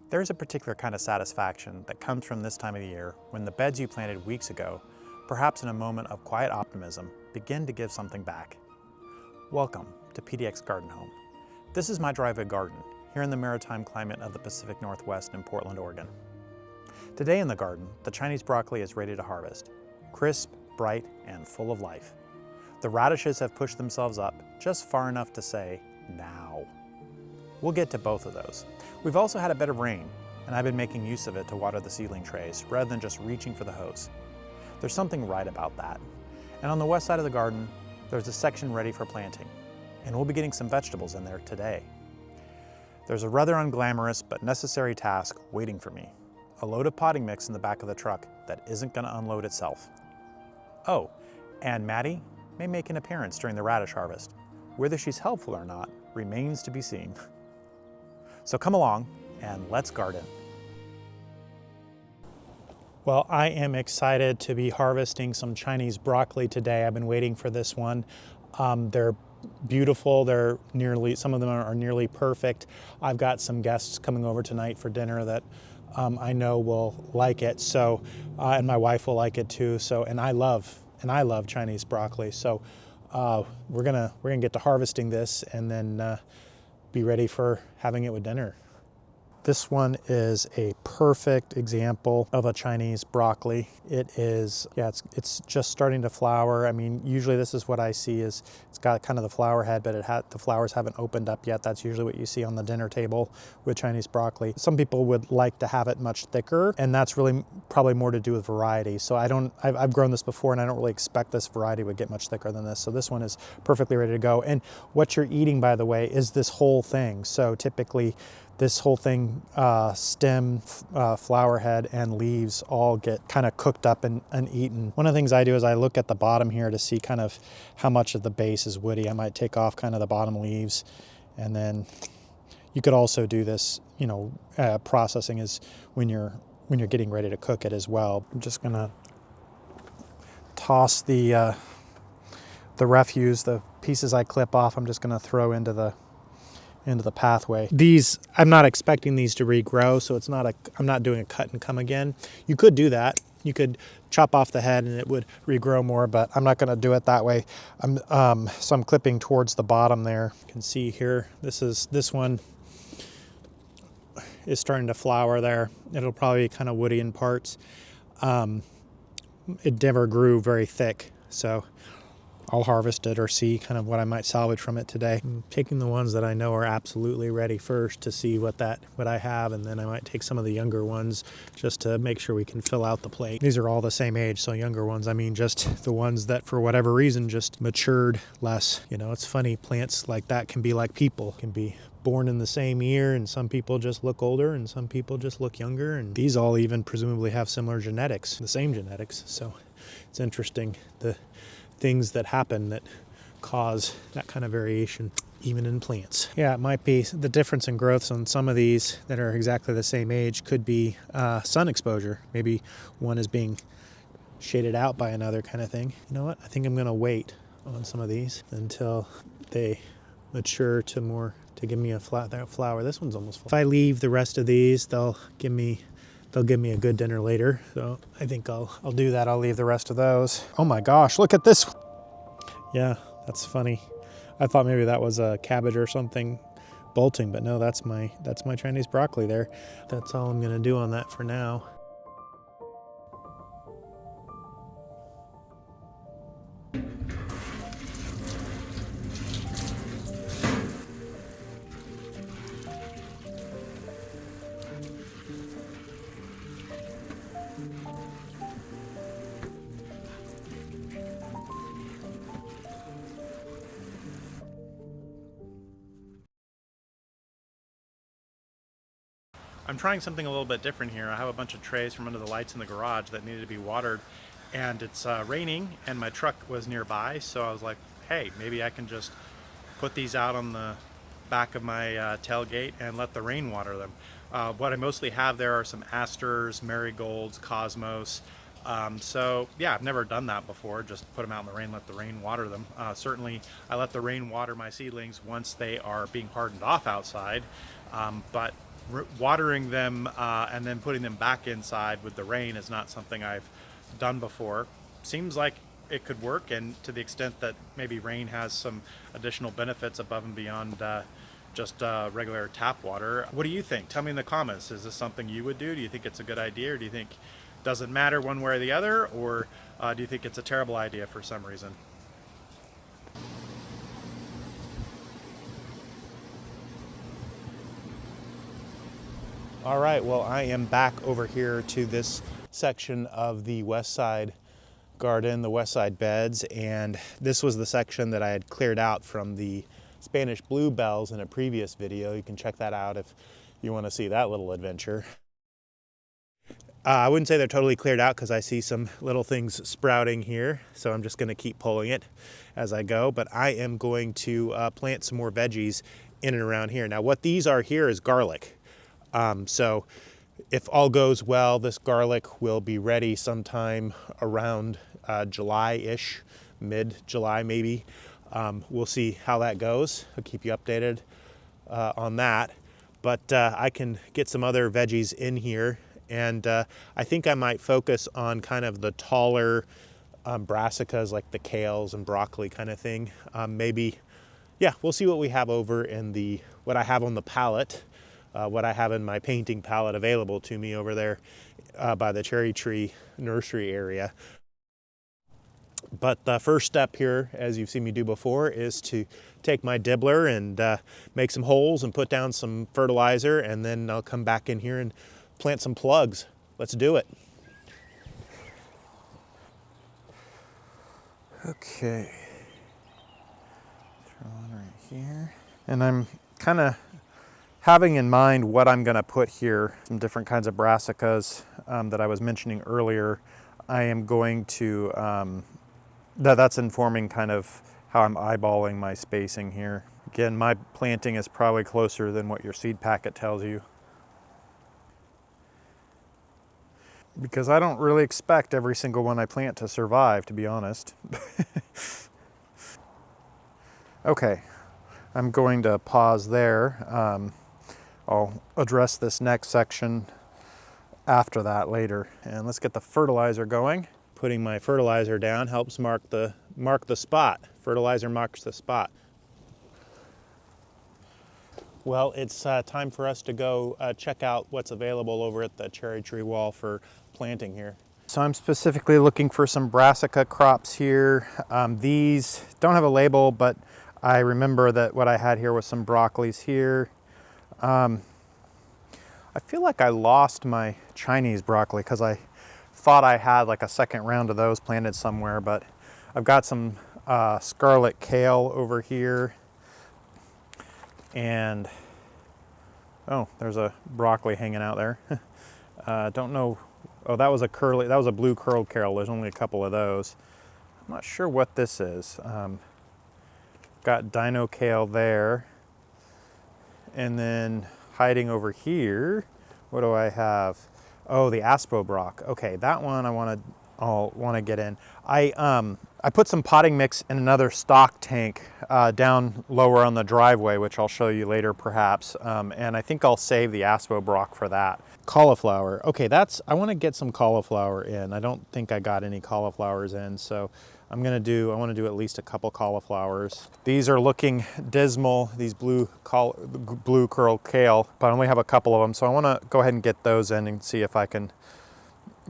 There's a particular kind of satisfaction that comes from this time of the year when the beds you planted weeks ago, perhaps in a moment of quiet optimism, begin to give something back. Welcome to PDX Garden Home. This is my driveway garden here in the maritime climate of the Pacific Northwest in Portland, Oregon. Today in the garden, the Chinese broccoli is ready to harvest, crisp, bright, and full of life. The radishes have pushed themselves up just far enough to say, now. We'll get to both of those. We've also had a bit of rain, and I've been making use of it to water the seedling trays rather than just reaching for the hose. There's something right about that. And on the west side of the garden, there's a section ready for planting, and we'll be getting some vegetables in there today. There's a rather unglamorous but necessary task waiting for me. A load of potting mix in the back of the truck that isn't going to unload itself. Oh, and Maddie may make an appearance during the radish harvest. Whether she's helpful or not remains to be seen. So come along and let's garden. Well, I am excited to be harvesting some Chinese broccoli today. I've been waiting for this one. They're beautiful. Some of them are nearly perfect. I've got some guests coming over tonight for dinner that I know will like it. So, and my wife will like it too. So, and I love Chinese broccoli. So, we're gonna get to harvesting this and then be ready for having it with dinner. This one is a perfect example of a Chinese broccoli. It is, yeah, it's just starting to flower. I mean, usually this is what I see is it's got kind of the flower head, but the flowers haven't opened up yet. That's usually what you see on the dinner table with Chinese broccoli. Some people would like to have it much thicker, and that's really probably more to do with variety. So I've grown this before, and I don't really expect this variety would get much thicker than this. So this one is perfectly ready to go. And what you're eating, by the way, is this whole thing. So typically, this whole thing, stem, flower head, and leaves all get kind of cooked up and eaten. One of the things I do is I look at the bottom here to see kind of how much of the base is woody. I might take off kind of the bottom leaves, and then you could also do this, processing is when you're getting ready to cook it as well. I'm just gonna toss the refuse, the pieces I clip off, I'm just gonna throw into the pathway. These, I'm not expecting these to regrow, so I'm not doing a cut and come again. You could do that. You could chop off the head and it would regrow more, but I'm not gonna do it that way. So I'm clipping towards the bottom there. You can see here, this one is starting to flower there. It'll probably be kind of woody in parts. It never grew very thick, so I'll harvest it or see kind of what I might salvage from it today. I'm taking the ones that I know are absolutely ready first to see what I have, and then I might take some of the younger ones just to make sure we can fill out the plate. These are all the same age, so younger ones, I mean just the ones that for whatever reason just matured less. It's funny, plants like that can be like people, can be born in the same year, and some people just look older and some people just look younger, and these all even presumably have similar genetics, the same genetics. So it's interesting, the things that happen that cause that kind of variation even in plants. Yeah, it might be the difference in growths on some of these that are exactly the same age could be sun exposure. Maybe one is being shaded out by another kind of thing. You know what? I think I'm gonna wait on some of these until they mature to give me a flower. This one's almost full. If I leave the rest of these, they'll give me a good dinner later. So I think I'll do that. I'll leave the rest of those. Oh my gosh, look at this. Yeah, that's funny. I thought maybe that was a cabbage or something bolting, but no, that's my Chinese broccoli there. That's all I'm gonna do on that for now. I'm trying something a little bit different here. I have a bunch of trays from under the lights in the garage that needed to be watered, and it's raining and my truck was nearby, so I was like, hey, maybe I can just put these out on the back of my tailgate and let the rain water them. What I mostly have there are some asters, marigolds, cosmos. So yeah, I've never done that before, just put them out in the rain, let the rain water them. Certainly I let the rain water my seedlings once they are being hardened off outside, but watering them and then putting them back inside with the rain is not something I've done before. Seems like it could work, and to the extent that maybe rain has some additional benefits above and beyond just regular tap water. What do you think? Tell me in the comments. Is this something you would do? Do you think it's a good idea, or do you think it doesn't matter one way or the other, or do you think it's a terrible idea for some reason? All right, well, I am back over here to this section of the west side garden, the west side beds, and this was the section that I had cleared out from the Spanish bluebells in a previous video. You can check that out if you want to see that little adventure. I wouldn't say they're totally cleared out because I see some little things sprouting here, so I'm just going to keep pulling it as I go, but I am going to plant some more veggies in and around here. Now what these are here is garlic. So if all goes well, this garlic will be ready sometime around July-ish, mid-July maybe. We'll see how that goes. I'll keep you updated on that. But I can get some other veggies in here, and I think I might focus on kind of the taller brassicas like the kales and broccoli kind of thing. Maybe, yeah, we'll see what we have over in what I have on the palette. What I have in my painting palette available to me over there by the cherry tree nursery area. But the first step here, as you've seen me do before, is to take my dibbler and make some holes and put down some fertilizer, and then I'll come back in here and plant some plugs. Let's do it. Okay. Throw one right here. And I'm kind of having in mind what I'm going to put here, some different kinds of brassicas that I was mentioning earlier. I am going to, that's informing kind of how I'm eyeballing my spacing here. Again, my planting is probably closer than what your seed packet tells you, because I don't really expect every single one I plant to survive, to be honest. Okay, I'm going to pause there. I'll address this next section after that later. And let's get the fertilizer going. Putting my fertilizer down helps mark the spot. Fertilizer marks the spot. Well, it's time for us to go check out what's available over at the cherry tree wall for planting here. So I'm specifically looking for some brassica crops here. These don't have a label, but I remember that what I had here was some broccolis here. I feel like I lost my Chinese broccoli because I thought I had like a second round of those planted somewhere, but I've got some scarlet kale over here, and oh, there's a broccoli hanging out there. Don't know. Oh, that was a blue curled kale. There's only a couple of those. I'm not sure what this is. Got dino kale there, and then hiding over here, what do I have? Oh, the aspo-brock. Okay, that one I'll want to get in. I put some potting mix in another stock tank down lower on the driveway, which I'll show you later perhaps. And I think I'll save the aspo-brock for that. Cauliflower. Okay, I want to get some cauliflower in. I don't think I got any cauliflowers in, so I want to do at least a couple cauliflowers. These are looking dismal, these blue curl kale, but I only have a couple of them, so I want to go ahead and get those in and see if I can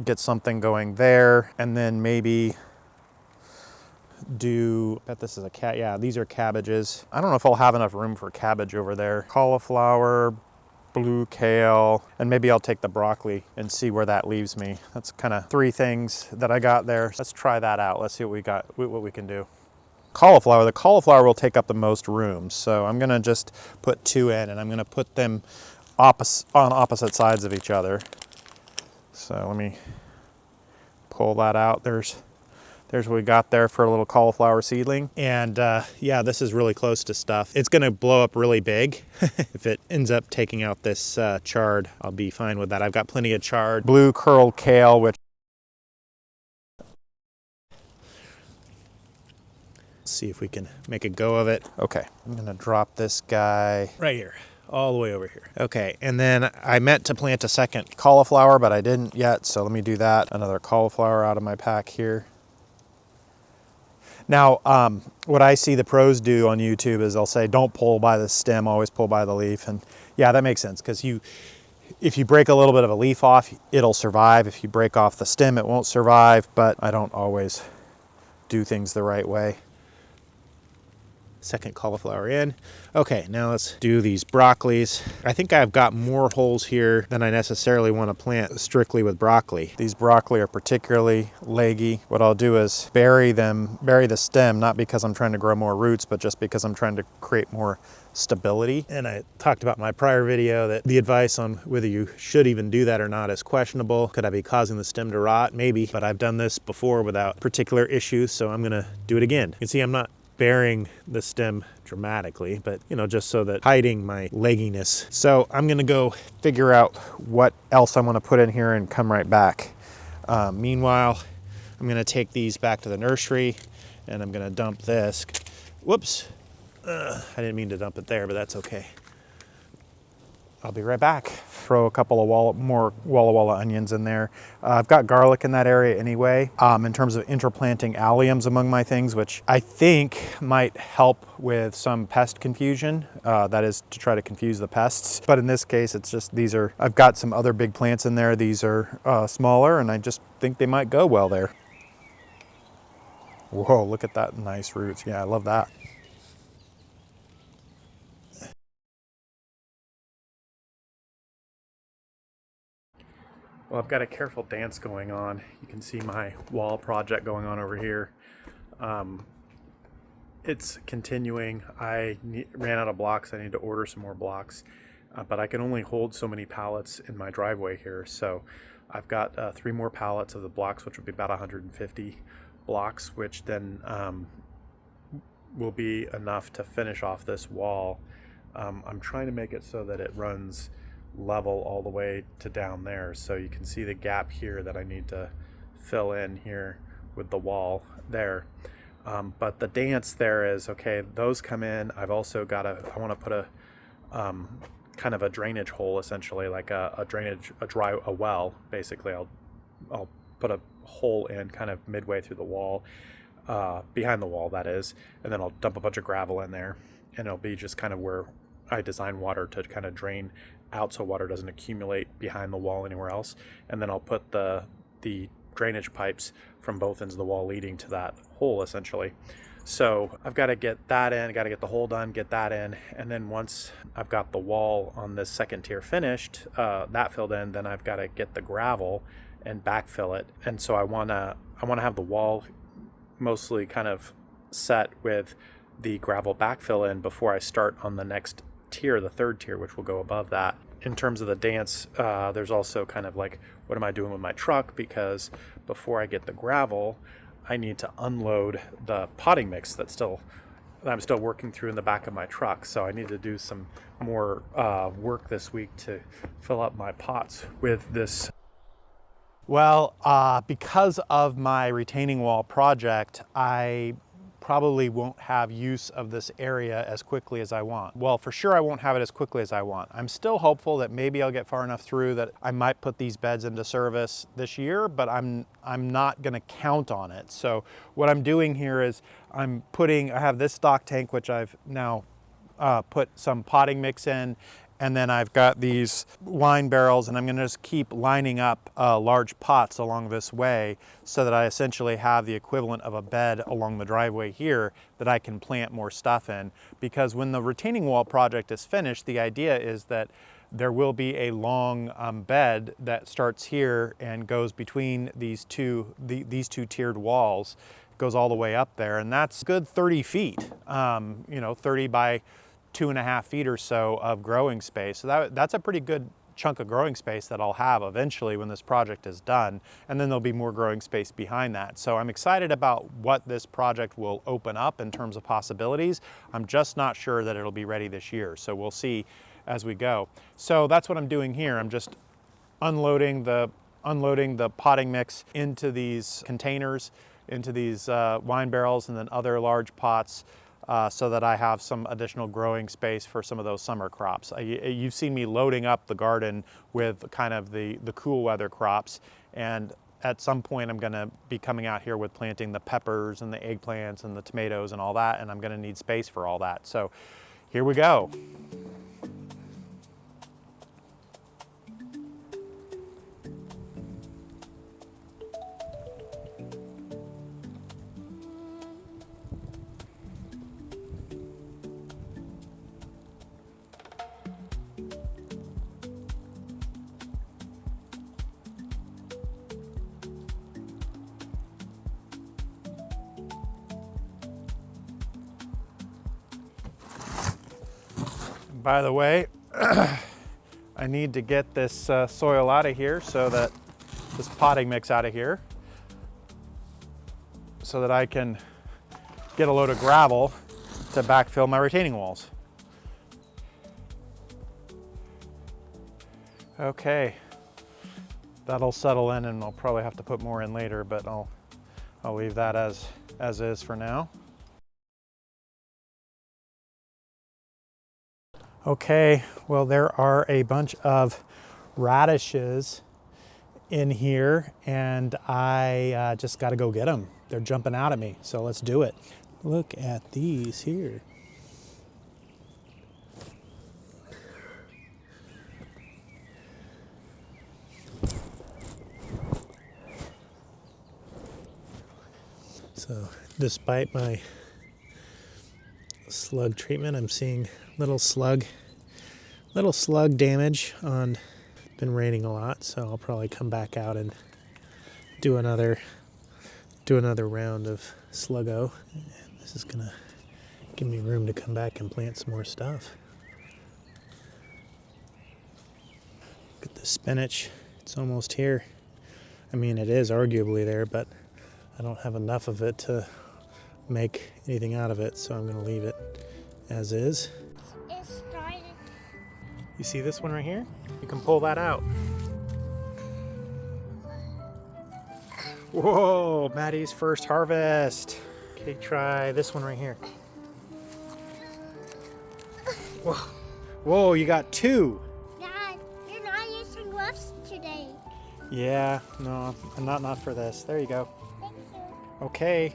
get something going there. And then maybe I bet this is yeah, these are cabbages. I don't know if I'll have enough room for cabbage over there. Cauliflower, blue kale, and maybe I'll take the broccoli and see where that leaves me. That's kind of three things that I got there. Let's try that out. Let's see what we can do. Cauliflower, the cauliflower will take up the most room, so I'm gonna just put two in, and I'm gonna put them on opposite sides of each other. So let me pull that out. There's what we got there for a little cauliflower seedling. And yeah, this is really close to stuff. It's gonna blow up really big. If it ends up taking out this chard, I'll be fine with that. I've got plenty of chard. Blue curled kale, which, see if we can make a go of it. Okay, I'm gonna drop this guy right here. all the way over here. Okay, and then I meant to plant a second cauliflower, but I didn't yet, so let me do that. Another cauliflower out of my pack here. Now, what I see the pros do on YouTube is they'll say, don't pull by the stem, always pull by the leaf. And yeah, that makes sense, because if you break a little bit of a leaf off, it'll survive. If you break off the stem, it won't survive, but I don't always do things the right way. Second cauliflower in. Okay, now let's do these broccolis. I think I've got more holes here than I necessarily want to plant strictly with broccoli. These broccoli are particularly leggy. What I'll do is bury the stem, not because I'm trying to grow more roots, but just because I'm trying to create more stability. And I talked about in my prior video that the advice on whether you should even do that or not is questionable. Could I be causing the stem to rot? Maybe, but I've done this before without particular issues, so I'm gonna do it again. You can see I'm not burying the stem dramatically, but just so that hiding my legginess. So I'm gonna go figure out what else I want to put in here and come right back. Meanwhile, I'm gonna take these back to the nursery and I'm gonna dump this. Whoops, I didn't mean to dump it there, but that's okay. I'll be right back. Throw a couple of more Walla Walla onions in there. I've got garlic in that area anyway. In terms of interplanting alliums among my things, which I think might help with some pest confusion. That is to try to confuse the pests. But in this case, it's just I've got some other big plants in there. These are smaller, and I just think they might go well there. Whoa, look at that nice roots. Yeah, I love that. Well, I've got a careful dance going on. You can see my wall project going on over here. It's continuing. I ran out of blocks. I need to order some more blocks, but I can only hold so many pallets in my driveway here. So I've got 3 more pallets of the blocks, which would be about 150 blocks, which then will be enough to finish off this wall. I'm trying to make it so that it runs level all the way to down there, so you can see the gap here that I need to fill in here with the wall there. But the dance there is, okay, those come in. I've also got I want to put a kind of a drainage hole, essentially like a well basically. I'll put a hole in kind of midway through the wall, behind the wall that is, and then I'll dump a bunch of gravel in there, and it'll be just kind of where I design water to kind of drain out so water doesn't accumulate behind the wall anywhere else. And then I'll put the drainage pipes from both ends of the wall leading to that hole essentially. So I've got to get that in, got to get the hole done, get that in, and then once I've got the wall on this second tier finished, that filled in, then I've got to get the gravel and backfill it. And so I want to have the wall mostly kind of set with the gravel backfill in before I start on the next tier, the third tier, which will go above that. In terms of the dance, there's also kind of like, what am I doing with my truck? Because before I get the gravel, I need to unload the potting mix that I'm still working through in the back of my truck. So I need to do some more work this week to fill up my pots with this. Well, because of my retaining wall project, I probably won't have use of this area as quickly as I want. Well, for sure I won't have it as quickly as I want. I'm still hopeful that maybe I'll get far enough through that I might put these beds into service this year, but I'm not gonna count on it. So what I'm doing here is I have this stock tank, which I've now put some potting mix in, and then I've got these wine barrels, and I'm gonna just keep lining up large pots along this way so that I essentially have the equivalent of a bed along the driveway here that I can plant more stuff in. Because when the retaining wall project is finished, the idea is that there will be a long bed that starts here and goes between these two tiered walls, goes all the way up there, and that's a good 30 feet, 30 by 2.5 feet or so of growing space. So that's a pretty good chunk of growing space that I'll have eventually when this project is done. And then there'll be more growing space behind that. So I'm excited about what this project will open up in terms of possibilities. I'm just not sure that it'll be ready this year. So we'll see as we go. So that's what I'm doing here. I'm just unloading the potting mix into these containers, into these wine barrels, and then other large pots. so that I have some additional growing space for some of those summer crops. You've seen me loading up the garden with kind of the cool weather crops, and at some point I'm gonna be coming out here with planting the peppers and the eggplants and the tomatoes and all that, and I'm gonna need space for all that. So here we go. By the way, I need to get this soil out of here so that this potting mix out of here so that I can get a load of gravel to backfill my retaining walls. Okay, that'll settle in and I'll probably have to put more in later, but I'll leave that as is for now. Okay, well, there are a bunch of radishes in here and I just got to go get them. They're jumping out at me, so let's do it. Look at these here. So despite my slug treatment, I'm seeing little slug damage on. Been raining a lot, so I'll probably come back out and do another round of sluggo. This is gonna give me room to come back and plant some more stuff. Look at the spinach, it's almost here. I mean, it is arguably there, but I don't have enough of it to make anything out of it, so I'm gonna leave it as is. It started. You see this one right here? You can pull that out. Whoa, Maddie's first harvest. Okay, try this one right here. Whoa, whoa, you got two. Dad, you're not using gloves today. Yeah, no, not for this. There you go. Thank you. Okay.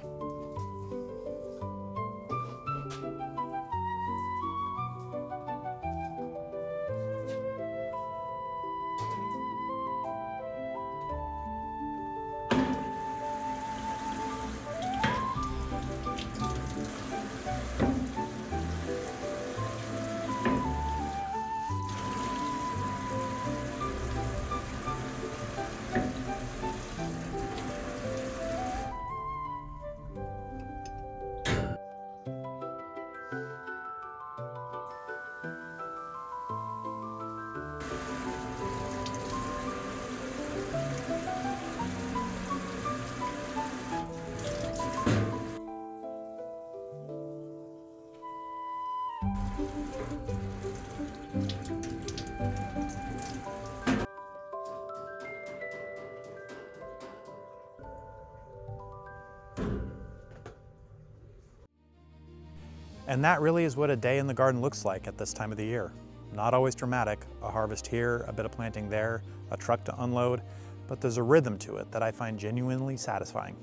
And that really is what a day in the garden looks like at this time of the year. Not always dramatic, a harvest here, a bit of planting there, a truck to unload, but there's a rhythm to it that I find genuinely satisfying.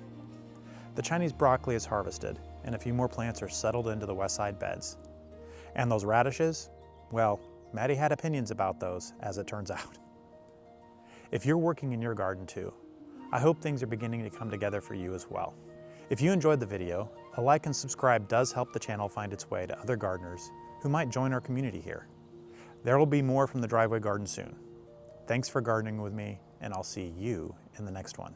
The Chinese broccoli is harvested, and a few more plants are settled into the west side beds. And those radishes, well, Maddie had opinions about those, as it turns out. If you're working in your garden too, I hope things are beginning to come together for you as well. If you enjoyed the video, a like and subscribe does help the channel find its way to other gardeners who might join our community here. There will be more from the Driveway Garden soon. Thanks for gardening with me, and I'll see you in the next one.